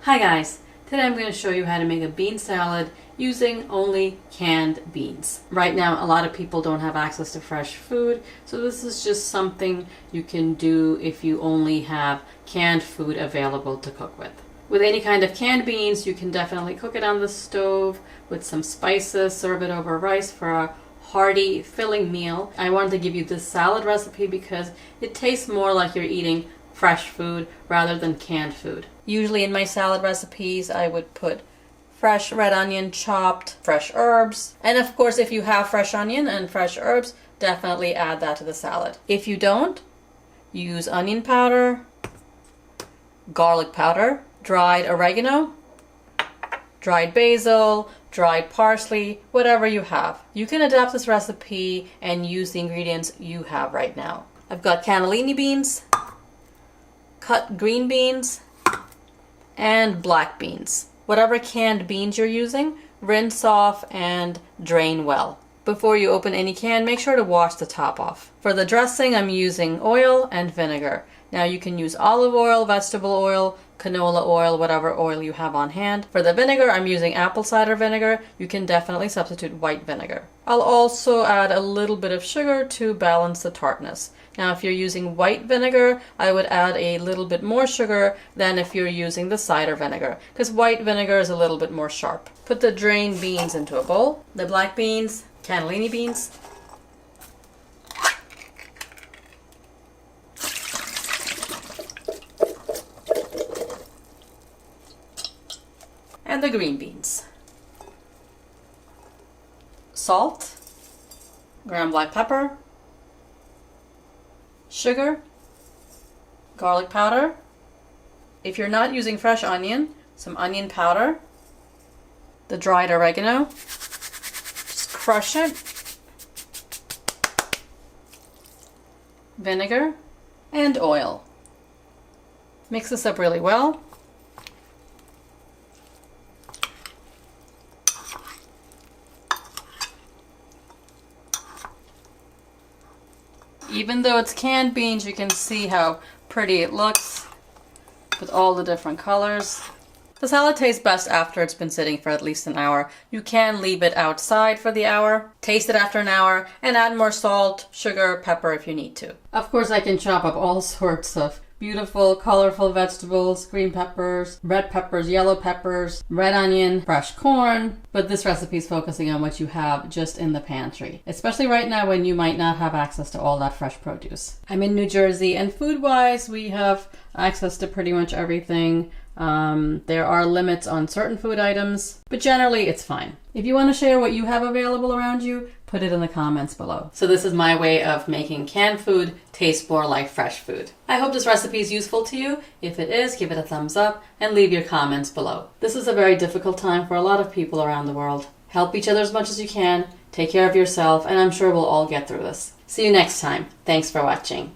Hi guys, today I'm going to show you how to make a bean salad using only canned beans. Right now a lot of people don't have access to fresh food, so this is just something you can do if you only have canned food available to cook with. With any kind of canned beans, you can definitely cook it on the stove with some spices, serve it over rice for a hearty, filling meal. I wanted to give you this salad recipe because it tastes more like you're eating fresh food rather than canned food. Usually in my salad recipes I would put fresh red onion chopped, fresh herbs, and of course if you have fresh onion and fresh herbs, definitely add that to the salad. If you don't, use onion powder, garlic powder, dried oregano, dried basil, dried parsley, whatever you have. You can adapt this recipe and use the ingredients you have right now. I've got cannellini beans, cut green beans, and black beans. Whatever canned beans you're using, rinse off and drain well. Before you open any can, make sure to wash the top off. For the dressing, I'm using oil and vinegar. Now you can use olive oil, vegetable oil, canola oil, whatever oil you have on hand. For the vinegar, I'm using apple cider vinegar. You can definitely substitute white vinegar. I'll also add a little bit of sugar to balance the tartness. Now if you're using white vinegar, I would add a little bit more sugar than if you're using the cider vinegar, because white vinegar is a little bit more sharp. Put the drained beans into a bowl. The black beans, cannellini beans, and the green beans. Salt, ground black pepper, sugar, garlic powder. If you're not using fresh onion, some onion powder, the dried oregano, just crush it, vinegar, and oil. Mix this up really well. Even though it's canned beans, you can see how pretty it looks with all the different colors. The salad tastes best after it's been sitting for at least an hour. You can leave it outside for the hour, taste it after an hour, and add more salt, sugar, pepper if you need to. Of course, I can chop up all sorts of beautiful, colorful vegetables, green peppers, red peppers, yellow peppers, red onion, fresh corn, but this recipe is focusing on what you have just in the pantry, especially right now when you might not have access to all that fresh produce. I'm in New Jersey, and food-wise, we have access to pretty much everything. There are limits on certain food items, but generally it's fine. If you want to share what you have available around you, put it in the comments below. So this is my way of making canned food taste more like fresh food. I hope this recipe is useful to you. If it is, give it a thumbs up and leave your comments below. This is a very difficult time for a lot of people around the world. Help each other as much as you can, take care of yourself, and I'm sure we'll all get through this. See you next time. Thanks for watching.